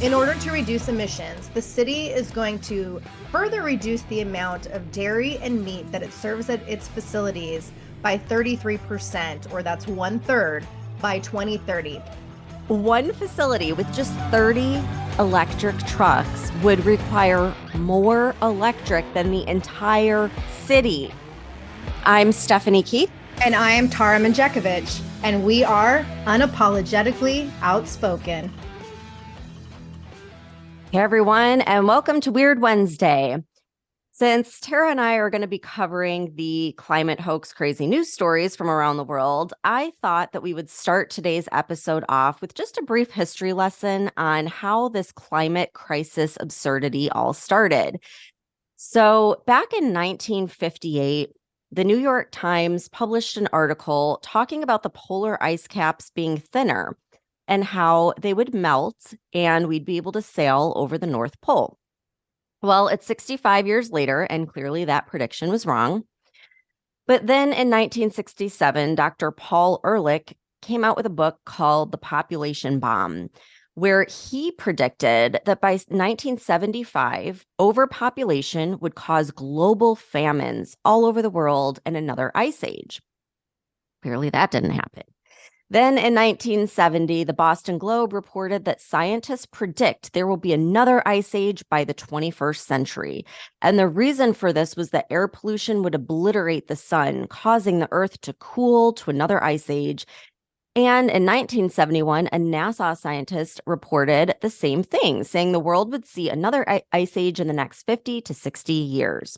In order to reduce emissions, the city is going to further reduce the amount of dairy and meat that it serves at its facilities by 33%, or that's 1/3, by 2030. One facility with just 30 electric trucks would require more electric than the entire city. I'm Stephanie Keith. And I am Tara Manjekovic, and we are unapologetically outspoken. Hey, everyone, and welcome to Weird Wednesday. Since Tara and I are going to be covering the climate hoax crazy news stories from around the world, I thought that we would start today's episode off with just a brief history lesson on how this climate crisis absurdity all started. So back in 1958, the New York Times published an article talking about the polar ice caps being thinner and how they would melt and we'd be able to sail over the North Pole. Well, it's 65 years later, and clearly that prediction was wrong. But then in 1967, Dr. Paul Ehrlich came out with a book called The Population Bomb, where he predicted that by 1975, overpopulation would cause global famines all over the world and another ice age. Clearly that didn't happen. Then in 1970, the Boston Globe reported that scientists predict there will be another ice age by the 21st century. And the reason for this was that air pollution would obliterate the sun, causing the Earth to cool to another ice age. And in 1971, a NASA scientist reported the same thing, saying the world would see another ice age in the next 50 to 60 years.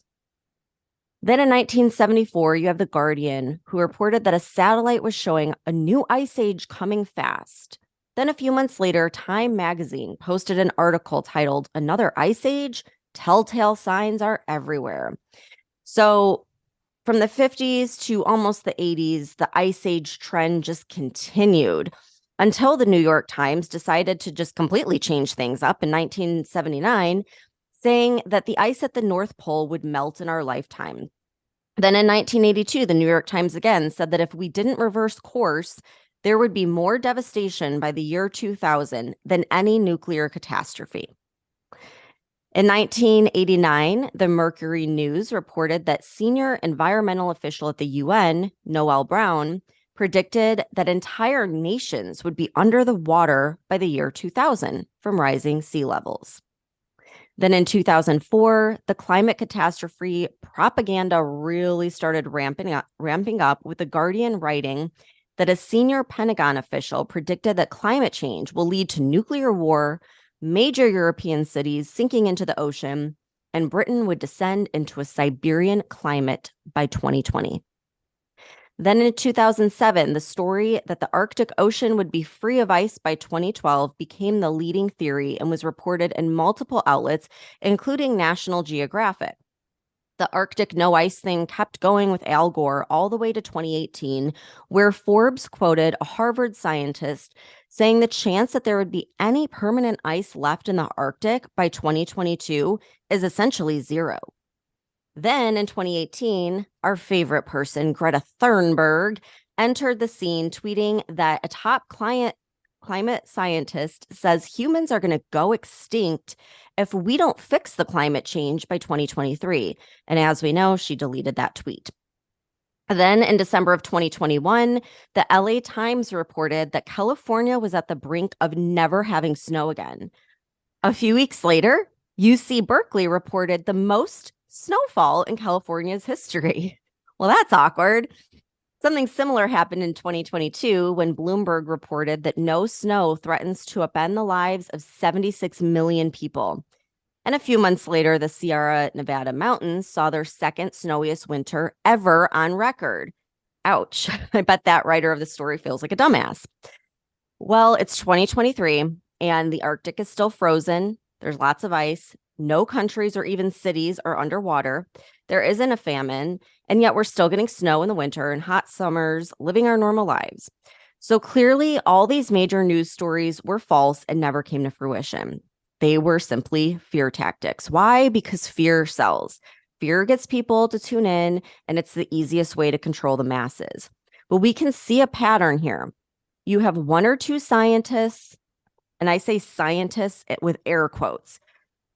Then in 1974, you have The Guardian, who reported that a satellite was showing a new ice age coming fast. Then a few months later, Time magazine posted an article titled, "Another Ice Age? Telltale Signs Are Everywhere." So from the 50s to almost the 80s, the ice age trend just continued until the New York Times decided to just completely change things up in 1979, saying that the ice at the North Pole would melt in our lifetime. Then in 1982, the New York Times again said that if we didn't reverse course, there would be more devastation by the year 2000 than any nuclear catastrophe. In 1989, the Mercury News reported that senior environmental official at the UN, Noel Brown, predicted that entire nations would be under the water by the year 2000 from rising sea levels. Then in 2004, the climate catastrophe propaganda really started ramping up, with The Guardian writing that a senior Pentagon official predicted that climate change will lead to nuclear war, major European cities sinking into the ocean, and Britain would descend into a Siberian climate by 2020. Then in 2007, the story that the Arctic Ocean would be free of ice by 2012 became the leading theory and was reported in multiple outlets, including National Geographic. The Arctic no ice thing kept going with Al Gore all the way to 2018, where Forbes quoted a Harvard scientist saying the chance that there would be any permanent ice left in the Arctic by 2022 is essentially zero. Then in 2018, our favorite person, Greta Thunberg, entered the scene, tweeting that a top climate scientist says humans are going to go extinct if we don't fix the climate change by 2023. And as we know, she deleted that tweet. Then in December of 2021, the LA Times reported that California was at the brink of never having snow again. A few weeks later, UC Berkeley reported the most snowfall in California's history. Well, that's awkward. Something similar happened in 2022 when Bloomberg reported that no snow threatens to upend the lives of 76 million people. And a few months later, the Sierra Nevada mountains saw their second snowiest winter ever on record. Ouch. I bet that writer of the story feels like a dumbass. Well, it's 2023 and the Arctic is still frozen. There's lots of ice. No countries or even cities are underwater. There isn't a famine, and yet we're still getting snow in the winter and hot summers, living our normal lives. So clearly, all these major news stories were false and never came to fruition. They were simply fear tactics. Why? Because fear sells. Fear gets people to tune in, and it's the easiest way to control the masses. But we can see a pattern here. You have one or two scientists, And I say scientists with air quotes.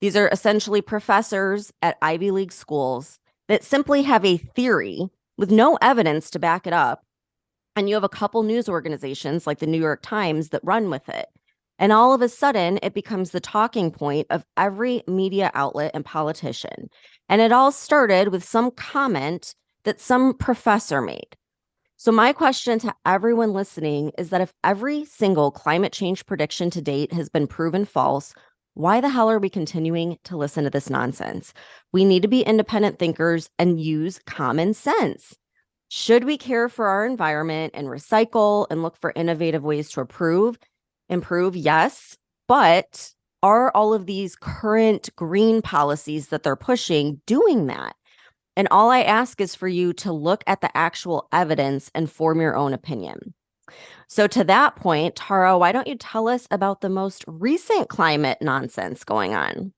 These are essentially professors at Ivy League schools that simply have a theory with no evidence to back it up. And you have a couple news organizations like the New York Times that run with it. And all of a sudden, it becomes the talking point of every media outlet and politician. And it all started with some comment that some professor made. So my question to everyone listening is that if every single climate change prediction to date has been proven false, why the hell are we continuing to listen to this nonsense? We need to be independent thinkers and use common sense. Should we care for our environment and recycle and look for innovative ways to improve? Yes. But are all of these current green policies that they're pushing doing that? And all I ask is for you to look at the actual evidence and form your own opinion. So to that point, Tara, why don't you tell us about the most recent climate nonsense going on?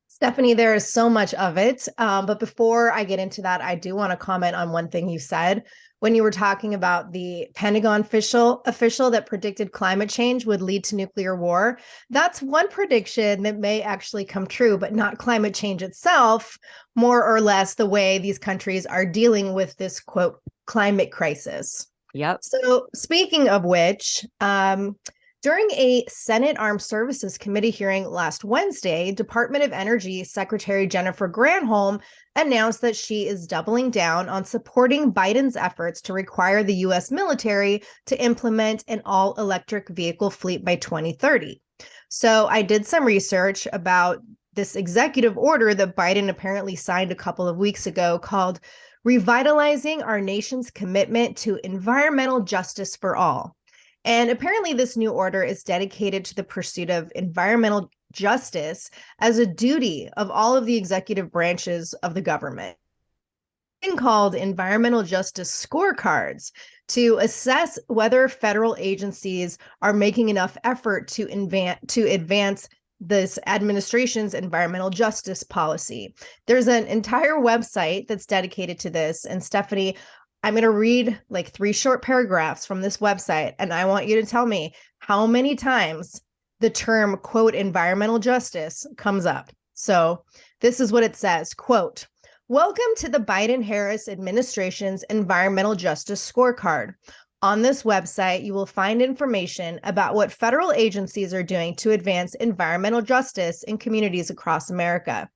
Stephanie, there is so much of it. But before I get into that, I do want to comment on one thing you said when you were talking about the Pentagon official that predicted climate change would lead to nuclear war. That's one prediction that may actually come true, but not climate change itself, more or less the way these countries are dealing with this, quote, climate crisis. Yep. So speaking of which, during a Senate Armed Services Committee hearing last Wednesday, Department of Energy Secretary Jennifer Granholm announced that she is doubling down on supporting Biden's efforts to require the U.S. military to implement an all-electric vehicle fleet by 2030. So I did some research about this executive order that Biden apparently signed a couple of weeks ago called Revitalizing Our Nation's Commitment to Environmental Justice for All. And apparently, this new order is dedicated to the pursuit of environmental justice as a duty of all of the executive branches of the government. Called Environmental Justice Scorecards to assess whether federal agencies are making enough effort to advance this administration's environmental justice policy. There's an entire website that's dedicated to this. And Stephanie, I'm going to read like 3 short paragraphs from this website, and I want you to tell me how many times the term, quote, environmental justice comes up. So this is what it says, quote, welcome to the Biden-Harris administration's Environmental Justice Scorecard. On this website, you will find information about what federal agencies are doing to advance environmental justice in communities across America.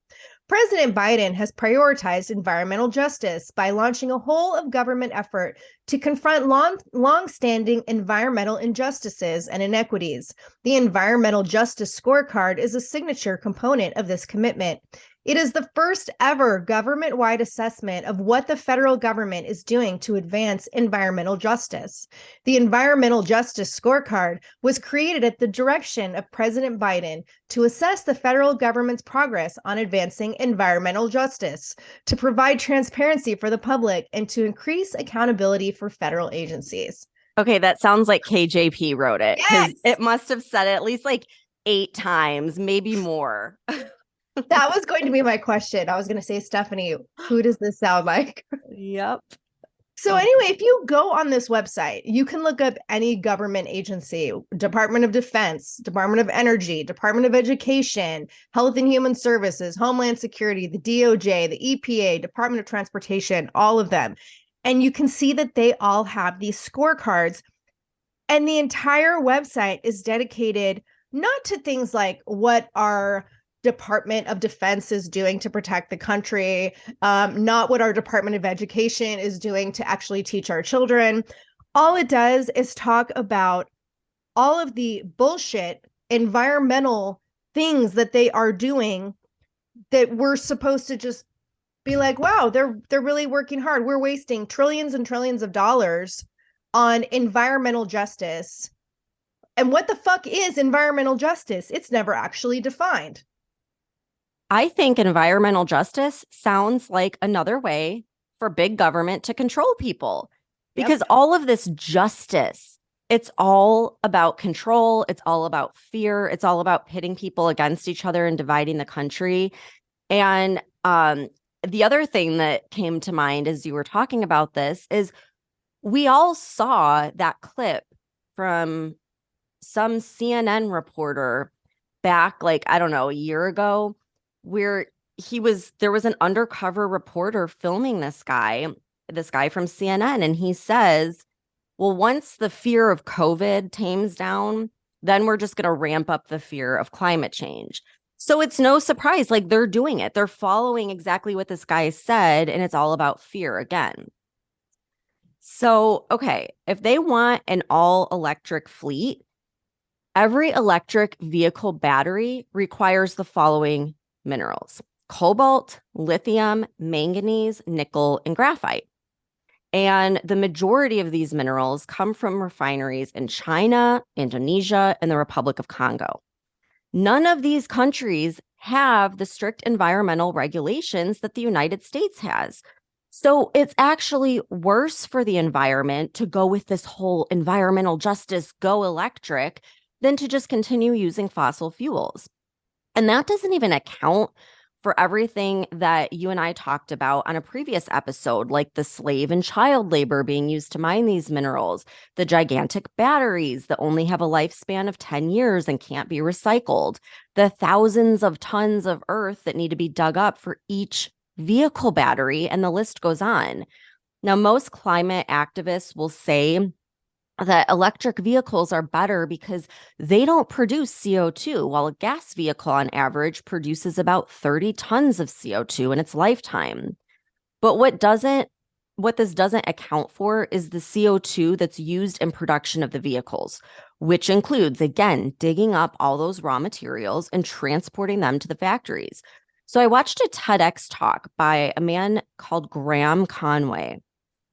President Biden has prioritized environmental justice by launching a whole of government effort to confront long-standing environmental injustices and inequities. The Environmental Justice Scorecard is a signature component of this commitment. It is the first ever government-wide assessment of what the federal government is doing to advance environmental justice. The Environmental Justice Scorecard was created at the direction of President Biden to assess the federal government's progress on advancing environmental justice, to provide transparency for the public, and to increase accountability for federal agencies. Okay, that sounds like KJP wrote it, because Yes! it must have said it at least like 8 times, maybe more. That was going to be my question. I was going to say, Stephanie, who does this sound like? Yep. So anyway, if you go on this website, you can look up any government agency, Department of Defense, Department of Energy, Department of Education, Health and Human Services, Homeland Security, the DOJ, the EPA, Department of Transportation, all of them. And you can see that they all have these scorecards. And the entire website is dedicated not to things like what our Department of Defense is doing to protect the country, not what our Department of Education is doing to actually teach our children. All it does is talk about all of the bullshit environmental things that they are doing that we're supposed to just be like, wow, they're really working hard. We're wasting trillions and trillions of dollars on environmental justice. And what the fuck is environmental justice? It's never actually defined. I think environmental justice sounds like another way for big government to control people, because all of this justice, it's all about control. It's all about fear. It's all about pitting people against each other and dividing the country. And the other thing that came to mind as you were talking about this is we all saw that clip from some CNN reporter back, like, I don't know, a year ago, where there was an undercover reporter filming this guy from CNN, and he says, well, once the fear of COVID tames down, then we're just going to ramp up the fear of climate change. So it's no surprise, like they're doing it. They're following exactly what this guy said, and it's all about fear again. So, okay, if they want an all electric fleet, every electric vehicle battery requires the following minerals: cobalt, lithium, manganese, nickel, and graphite. And the majority of these minerals come from refineries in China, Indonesia, and the Republic of Congo. None of these countries have the strict environmental regulations that the United States has. So it's actually worse for the environment to go with this whole environmental justice, go electric, than to just continue using fossil fuels. And that doesn't even account for everything that you and I talked about on a previous episode, like the slave and child labor being used to mine these minerals, the gigantic batteries that only have a lifespan of 10 years and can't be recycled, the thousands of tons of earth that need to be dug up for each vehicle battery, and the list goes on. Now, most climate activists will say that electric vehicles are better because they don't produce CO2, while a gas vehicle on average produces about 30 tons of CO2 in its lifetime. But what this doesn't account for is the CO2 that's used in production of the vehicles, which includes, again, digging up all those raw materials and transporting them to the factories. So I watched a TEDx talk by a man called Graham Conway.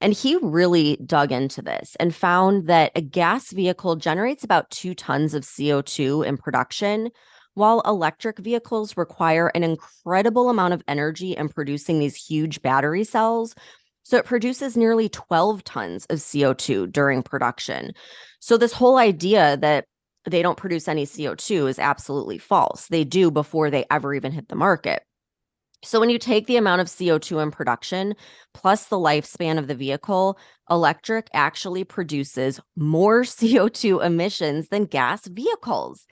And he really dug into this and found that a gas vehicle generates about 2 tons of CO2 in production, while electric vehicles require an incredible amount of energy in producing these huge battery cells. So it produces nearly 12 tons of CO2 during production. So this whole idea that they don't produce any CO2 is absolutely false. They do before they ever even hit the market. So when you take the amount of CO2 in production plus the lifespan of the vehicle, electric actually produces more CO2 emissions than gas vehicles.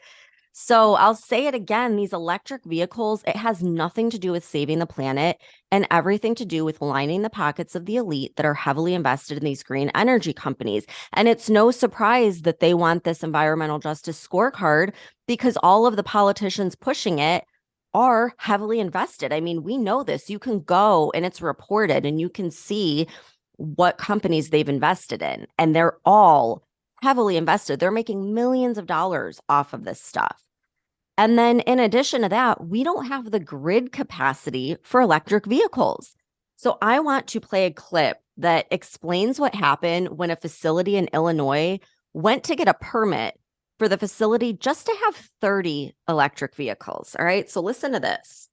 So I'll say it again, these electric vehicles, it has nothing to do with saving the planet and everything to do with lining the pockets of the elite that are heavily invested in these green energy companies. And it's no surprise that they want this environmental justice scorecard, because all of the politicians pushing it are heavily invested. I mean, we know this. You can go and it's reported and you can see what companies they've invested in, and they're all heavily invested. They're making millions of dollars off of this stuff. And then in addition to that, we don't have the grid capacity for electric vehicles. So I want to play a clip that explains what happened when a facility in Illinois went to get a permit for the facility just to have 30 electric vehicles. All right, so listen to this.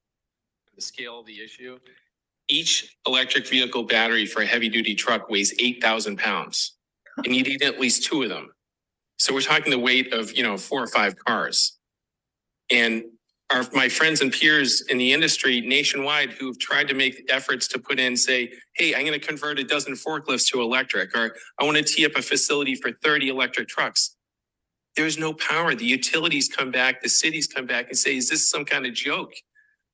The scale of the issue: each electric vehicle battery for a heavy duty truck weighs 8,000 pounds, and you need at least 2 of them. So we're talking the weight of, 4 or 5 cars. And my friends and peers in the industry nationwide who've tried to make efforts to put in, say, hey, I'm going to convert a dozen forklifts to electric, or I want to tee up a facility for 30 electric trucks. There's no power. The utilities come back, the cities come back and say, is this some kind of joke?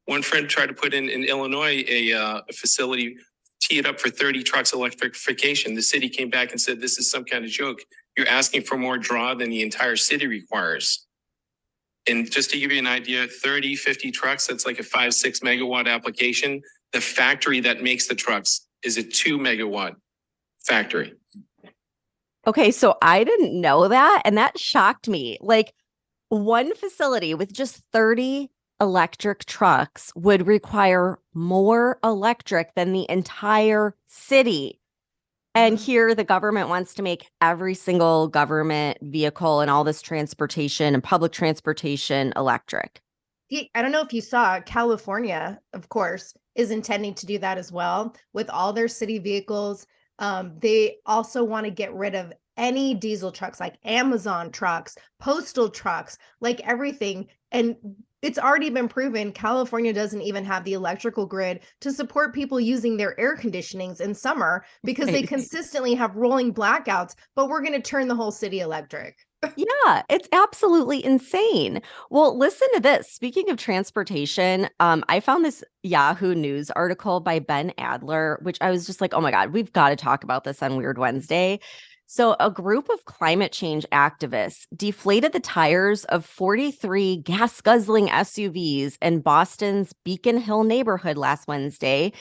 One friend tried to put in Illinois a facility, tee it up for 30 trucks electrification. The city came back and said, this is some kind of joke. You're asking for more draw than the entire city requires. And just to give you an idea, 30, 50 trucks, that's like a 5-6 megawatt application. The factory that makes the trucks is a 2 megawatt factory. Okay, so I didn't know that, and that shocked me. Like, one facility with just 30 electric trucks would require more electric than the entire city. And here the government wants to make every single government vehicle and all this transportation and public transportation electric. I don't know if you saw, California, of course, is intending to do that as well with all their city vehicles. They also want to get rid of any diesel trucks, like Amazon trucks, postal trucks, like everything. And it's already been proven California doesn't even have the electrical grid to support people using their air conditionings in summer because they consistently have rolling blackouts, but we're going to turn the whole city electric. Yeah, it's absolutely insane. Well, listen to this. Speaking of transportation, I found this Yahoo News article by Ben Adler, which I was just like, oh my God, we've got to talk about this on Weird Wednesday. So, a group of climate change activists deflated the tires of 43 gas guzzling SUVs in Boston's Beacon Hill neighborhood last Wednesday.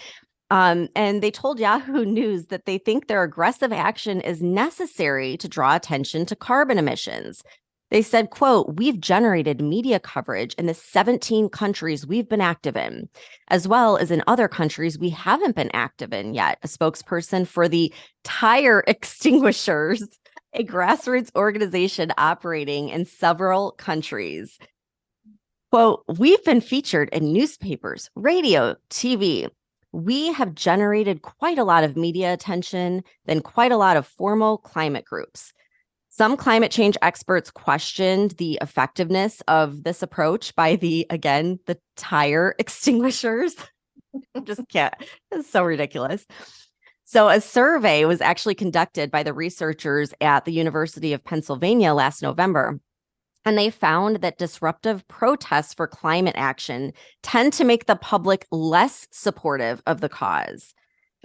And they told Yahoo News that they think their aggressive action is necessary to draw attention to carbon emissions. They said, quote, we've generated media coverage in the 17 countries we've been active in, as well as in other countries we haven't been active in yet. A spokesperson for the Tire Extinguishers, a grassroots organization operating in several countries. Quote, we've been featured in newspapers, radio, TV. We have generated quite a lot of media attention, then quite a lot of formal climate groups. Some climate change experts questioned the effectiveness of this approach by the tire extinguishers. Just can't. It's so ridiculous. So a survey was actually conducted by the researchers at the University of Pennsylvania last November. And they found that disruptive protests for climate action tend to make the public less supportive of the cause.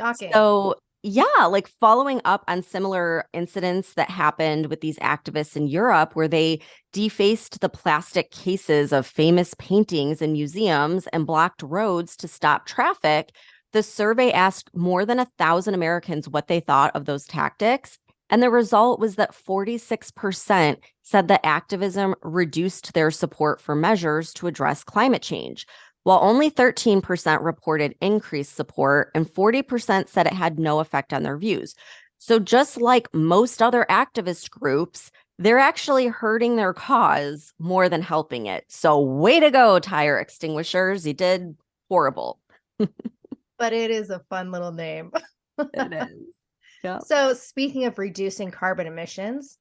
Shocking. So, yeah, like following up on similar incidents that happened with these activists in Europe, where they defaced the plastic cases of famous paintings in museums and blocked roads to stop traffic, the survey asked more than 1,000 Americans what they thought of those tactics. And the result was that 46% said that activism reduced their support for measures to address climate change, while only 13% reported increased support and 40% said it had no effect on their views. So just like most other activist groups, they're actually hurting their cause more than helping it. So way to go, tire extinguishers. You did horrible. But it is a fun little name. It is. Yep. So speaking of reducing carbon emissions,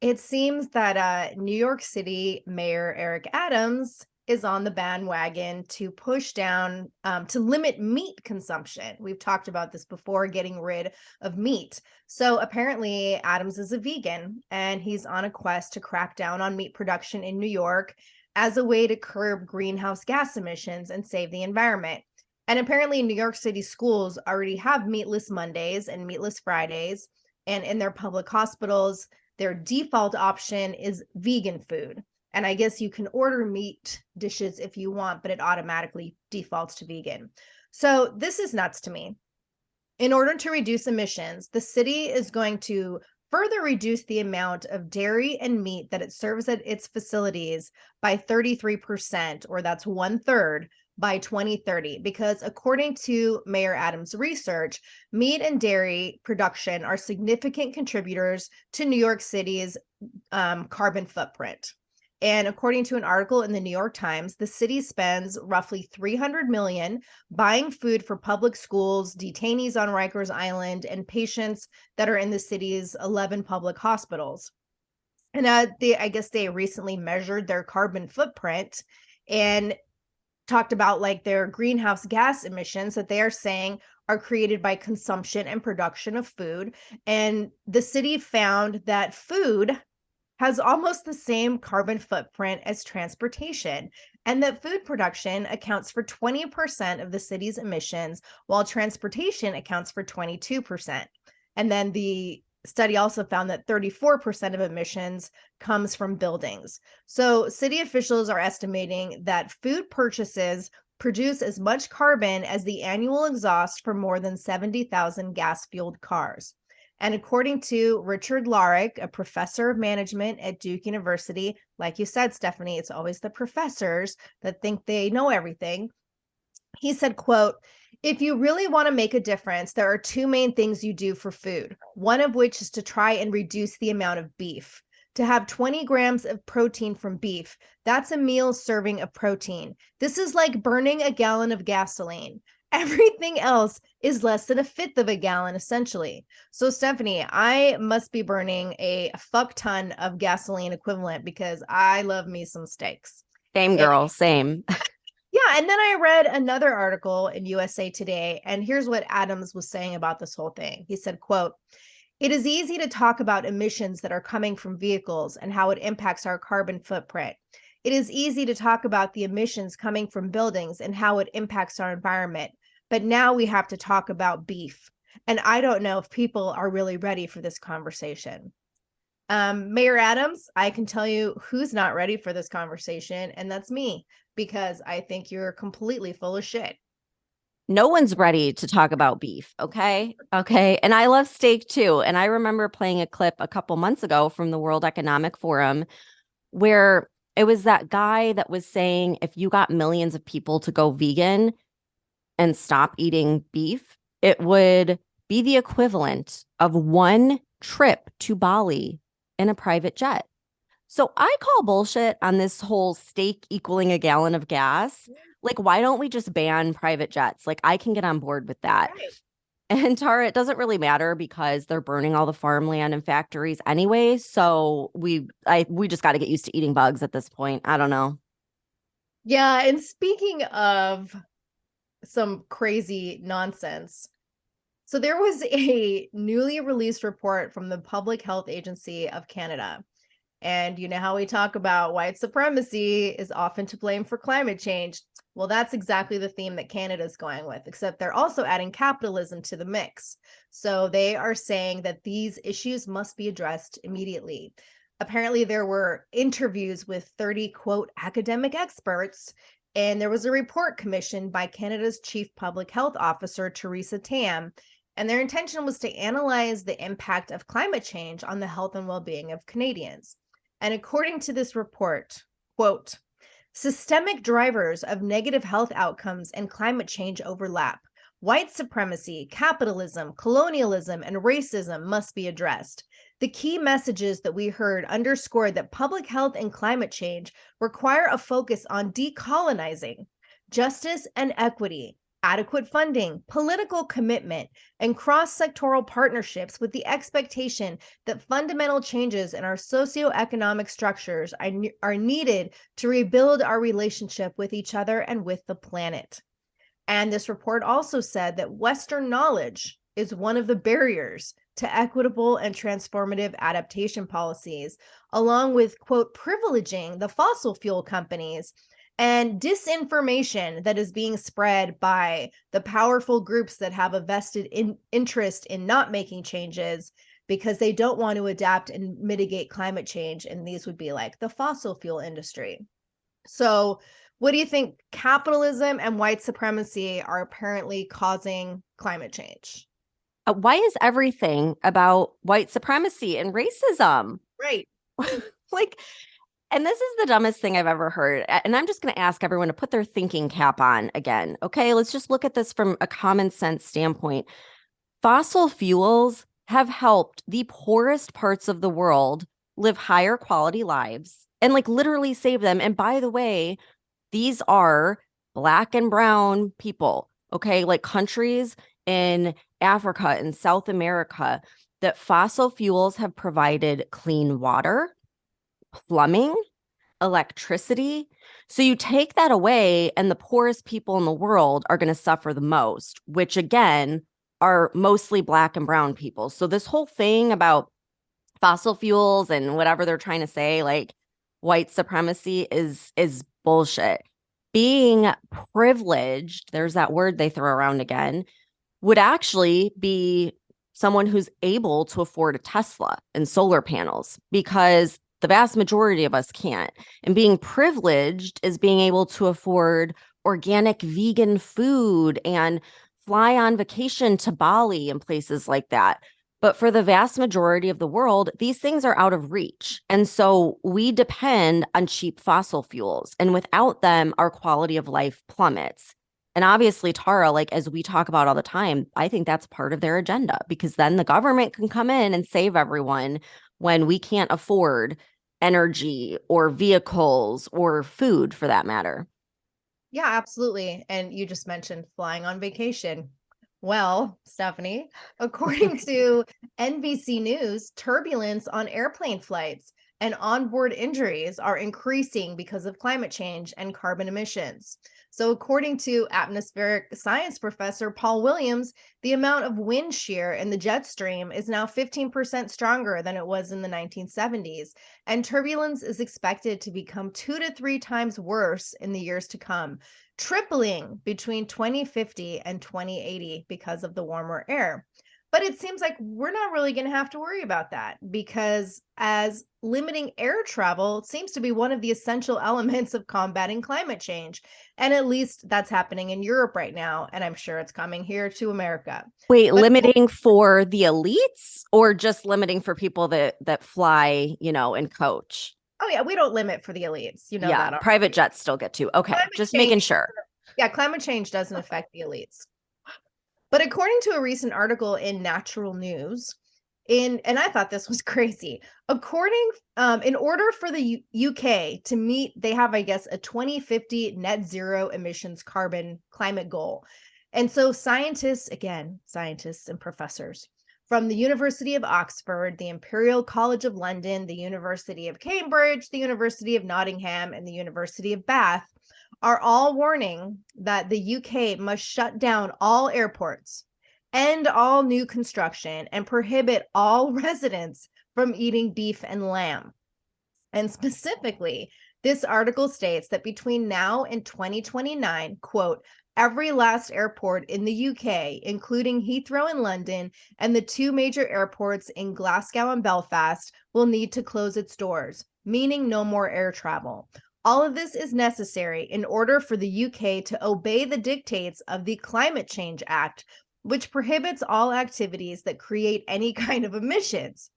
it seems that New York City Mayor Eric Adams is on the bandwagon to push down, to limit meat consumption. We've talked about this before, getting rid of meat. So apparently Adams is a vegan, and he's on a quest to crack down on meat production in New York as a way to curb greenhouse gas emissions and save the environment. And apparently New York City schools already have meatless Mondays and meatless Fridays. And in their public hospitals, their default option is vegan food. And I guess you can order meat dishes if you want, but it automatically defaults to vegan. So this is nuts to me. In order to reduce emissions, the city is going to further reduce the amount of dairy and meat that it serves at its facilities by 33%, or that's 1/3, by 2030, because according to Mayor Adams' research, meat and dairy production are significant contributors to New York City's carbon footprint. And according to an article in the New York Times, the city spends roughly $300 million buying food for public schools, detainees on Rikers Island, and patients that are in the city's 11 public hospitals. And I guess they recently measured their carbon footprint and talked about like their greenhouse gas emissions that they are saying are created by consumption and production of food. And the city found that food has almost the same carbon footprint as transportation, and that food production accounts for 20% of the city's emissions, while transportation accounts for 22%. And then the study also found that 34% of emissions comes from buildings. So city officials are estimating that food purchases produce as much carbon as the annual exhaust for more than 70,000 gas-fueled cars. And according to Richard Larick, a professor of management at Duke University, like you said, Stephanie, it's always the professors that think they know everything. He said, quote, if you really want to make a difference, there are two main things you do for food, one of which is to try and reduce the amount of beef. To have 20 grams of protein from beef, that's a meal serving of protein. This is like burning a gallon of gasoline. Everything else is less than a fifth of a gallon, essentially. So, Stephanie, I must be burning a fuck ton of gasoline equivalent because I love me some steaks. Same girl, same. Yeah, and then I read another article in USA Today, and here's what Adams was saying about this whole thing. He said, quote, It is easy to talk about emissions that are coming from vehicles and how it impacts our carbon footprint. It is easy to talk about the emissions coming from buildings and how it impacts our environment. But now we have to talk about beef. And I don't know if people are really ready for this conversation. Mayor Adams, I can tell you who's not ready for this conversation, and that's me, because I think you're completely full of shit. No one's ready to talk about beef. Okay. Okay. And I love steak too. And I remember playing a clip a couple months ago from the World Economic Forum where it was that guy that was saying if you got millions of people to go vegan and stop eating beef, it would be the equivalent of one trip to Bali in a private jet. So I call bullshit on this whole steak equaling a gallon of gas. Like, why don't we just ban private jets? Like, I can get on board with that. Right. And Tara, it doesn't really matter because they're burning all the farmland and factories anyway. So we just got to get used to eating bugs at this point. I don't know. Yeah, and speaking of some crazy nonsense, so there was a newly released report from the Public Health Agency of Canada. And you know how we talk about white supremacy is often to blame for climate change. Well, that's exactly the theme that Canada's going with, except they're also adding capitalism to the mix. So they are saying that these issues must be addressed immediately. Apparently, there were interviews with 30, quote, academic experts, and there was a report commissioned by Canada's Chief Public Health Officer, Theresa Tam, and their intention was to analyze the impact of climate change on the health and well-being of Canadians. And according to this report, quote, systemic drivers of negative health outcomes and climate change overlap. White supremacy, capitalism, colonialism, and racism must be addressed. The key messages that we heard underscored that public health and climate change require a focus on decolonizing, justice and equity, adequate funding, political commitment, and cross-sectoral partnerships with the expectation that fundamental changes in our socioeconomic structures are needed to rebuild our relationship with each other and with the planet. And this report also said that Western knowledge is one of the barriers to equitable and transformative adaptation policies, along with, quote, privileging the fossil fuel companies and disinformation that is being spread by the powerful groups that have a vested interest in not making changes because they don't want to adapt and mitigate climate change. And these would be like the fossil fuel industry. So what do you think? Capitalism and white supremacy are apparently causing climate change. Why is everything about white supremacy and racism? Right. Like, and this is the dumbest thing I've ever heard. And I'm just going to ask everyone to put their thinking cap on again. Okay, let's just look at this from a common sense standpoint. Fossil fuels have helped the poorest parts of the world live higher quality lives and like literally save them. And by the way, these are Black and brown people, okay, like countries in Africa and South America that fossil fuels have provided clean water, plumbing, electricity. So you take that away, and the poorest people in the world are going to suffer the most, which again are mostly Black and brown people. So this whole thing about fossil fuels and whatever they're trying to say, like white supremacy is bullshit. Being privileged, there's that word they throw around again, would actually be someone who's able to afford a Tesla and solar panels, because the vast majority of us can't. And being privileged is being able to afford organic vegan food and fly on vacation to Bali and places like that. But for the vast majority of the world, these things are out of reach. And so we depend on cheap fossil fuels. And without them, our quality of life plummets. And obviously, Tara, like as we talk about all the time, I think that's part of their agenda, because then the government can come in and save everyone when we can't afford energy or vehicles or food for that matter. Yeah, absolutely. And you just mentioned flying on vacation. Well, Stephanie, according to NBC News, turbulence on airplane flights and onboard injuries are increasing because of climate change and carbon emissions. So, according to atmospheric science professor Paul Williams, the amount of wind shear in the jet stream is now 15% stronger than it was in the 1970s, and turbulence is expected to become 2 to 3 times worse in the years to come, tripling between 2050 and 2080 because of the warmer air. But it seems like we're not really going to have to worry about that because as limiting air travel seems to be one of the essential elements of combating climate change. And at least that's happening in Europe right now. And I'm sure it's coming here to America. Wait, But limiting for the elites or just limiting for people that fly, and coach? oh yeah, we don't limit for the elites. You know that Yeah, already. private jets still get to. Okay, Climate just change, making sure. yeah, climate change doesn't affect the elites. But according to a recent article in Natural News, and I thought this was crazy. In order for the UK to meet, they have, I guess, a 2050 net zero emissions carbon climate goal. And so scientists and professors from the University of Oxford, the Imperial College of London, the University of Cambridge, the University of Nottingham, and the University of Bath are all warning that the UK must shut down all airports, end all new construction, and prohibit all residents from eating beef and lamb. And specifically, this article states that between now and 2029, quote, every last airport in the UK, including Heathrow in London and the 2 major airports in Glasgow and Belfast, will need to close its doors, meaning no more air travel. All of this is necessary in order for the UK to obey the dictates of the Climate Change Act, which prohibits all activities that create any kind of emissions.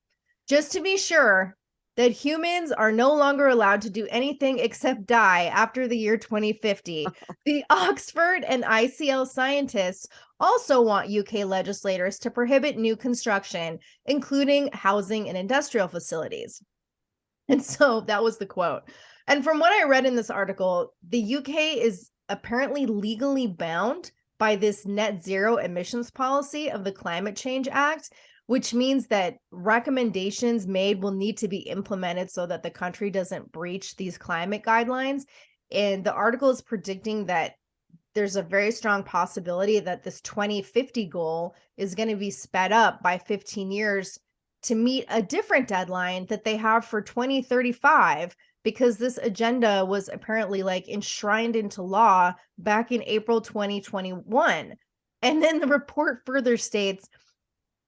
Just to be sure that humans are no longer allowed to do anything except die after the year 2050, the Oxford and ICL scientists also want UK legislators to prohibit new construction, including housing and industrial facilities. And so that was the quote. And from what I read in this article, the UK is apparently legally bound by this net zero emissions policy of the Climate Change Act, which means that recommendations made will need to be implemented so that the country doesn't breach these climate guidelines. And the article is predicting that there's a very strong possibility that this 2050 goal is going to be sped up by 15 years to meet a different deadline that they have for 2035, because this agenda was apparently like enshrined into law back in April 2021. And then the report further states,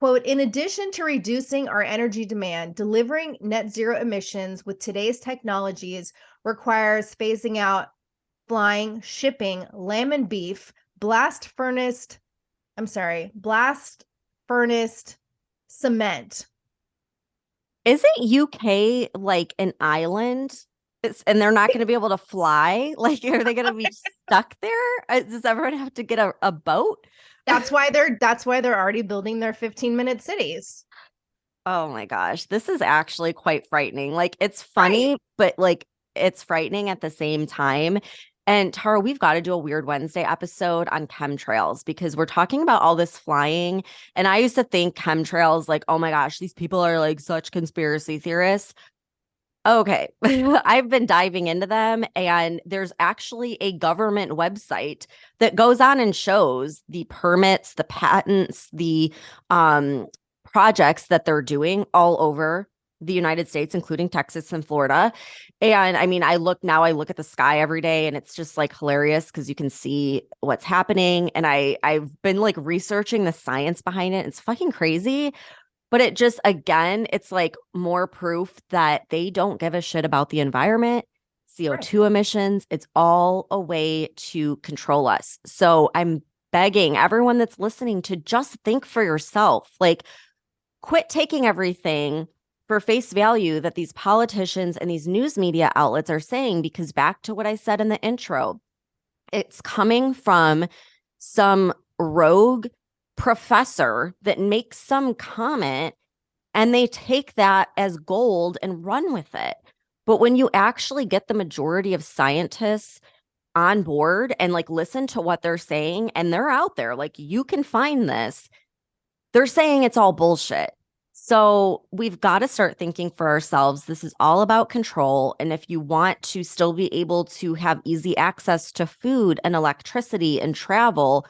quote, in addition to reducing our energy demand, delivering net zero emissions with today's technologies requires phasing out flying, shipping, lamb and beef, blast furnace cement. Isn't UK like an island? And they're not going to be able to fly? Like, are they going to be stuck there? Does everyone have to get a boat? That's why they're already building their 15-minute cities. Oh my gosh, this is actually quite frightening. Like, it's funny, Right. but like it's frightening at the same time. And Tara, we've got to do a Weird Wednesday episode on chemtrails because we're talking about all this flying. And I used to think chemtrails, like, oh my gosh, these people are like such conspiracy theorists. Okay, I've been diving into them, and there's actually a government website that goes on and shows the permits, the patents, the projects that they're doing all over the United States, including Texas and Florida. And I mean, I look at the sky every day and it's just like hilarious because you can see what's happening. And I've been like researching the science behind it. It's fucking crazy. But it just, again, it's like more proof that they don't give a shit about the environment, CO2 emissions. It's all a way to control us. So I'm begging everyone that's listening to just think for yourself. Like, quit taking everything for face value that these politicians and these news media outlets are saying, because back to what I said in the intro, it's coming from some rogue professor that makes some comment and they take that as gold and run with it. But when you actually get the majority of scientists on board and like listen to what they're saying, and they're out there, like you can find this, they're saying it's all bullshit. So we've got to start thinking for ourselves. This is all about control. And if you want to still be able to have easy access to food and electricity and travel,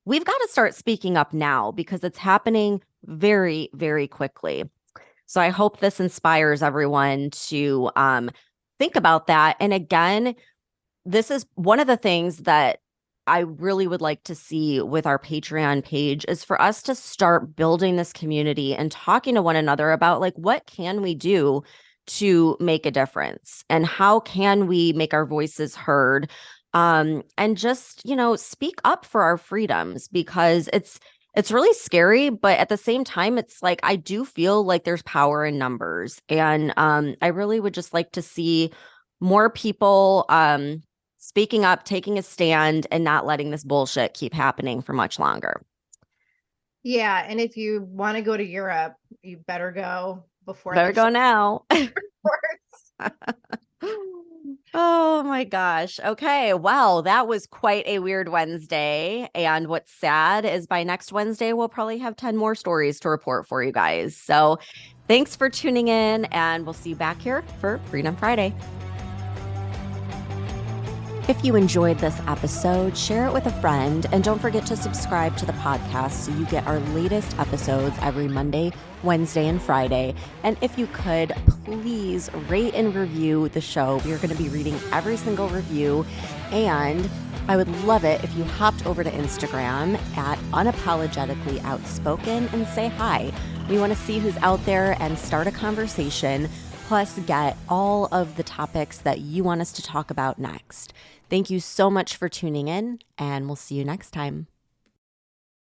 we've got to start speaking up now because it's happening very, very quickly. So I hope this inspires everyone to think about that. And again, this is one of the things that I really would like to see with our Patreon page is for us to start building this community and talking to one another about like, what can we do to make a difference and how can we make our voices heard? And just, speak up for our freedoms because it's really scary, but at the same time, it's like I do feel like there's power in numbers. And I really would just like to see more people speaking up, taking a stand, and not letting this bullshit keep happening for much longer. Yeah. And if you want to go to Europe, you better go before. Better go now. Oh my gosh. Okay. Well, that was quite a weird Wednesday. And what's sad is by next Wednesday, we'll probably have 10 more stories to report for you guys. So thanks for tuning in, and we'll see you back here for Freedom Friday. If you enjoyed this episode, share it with a friend, and don't forget to subscribe to the podcast so you get our latest episodes every Monday, Wednesday, and Friday. And if you could, please rate and review the show. We are going to be reading every single review, and I would love it if you hopped over to Instagram at Unapologetically Outspoken and say hi. We want to see who's out there and start a conversation, plus get all of the topics that you want us to talk about next. Thank you so much for tuning in, and we'll see you next time.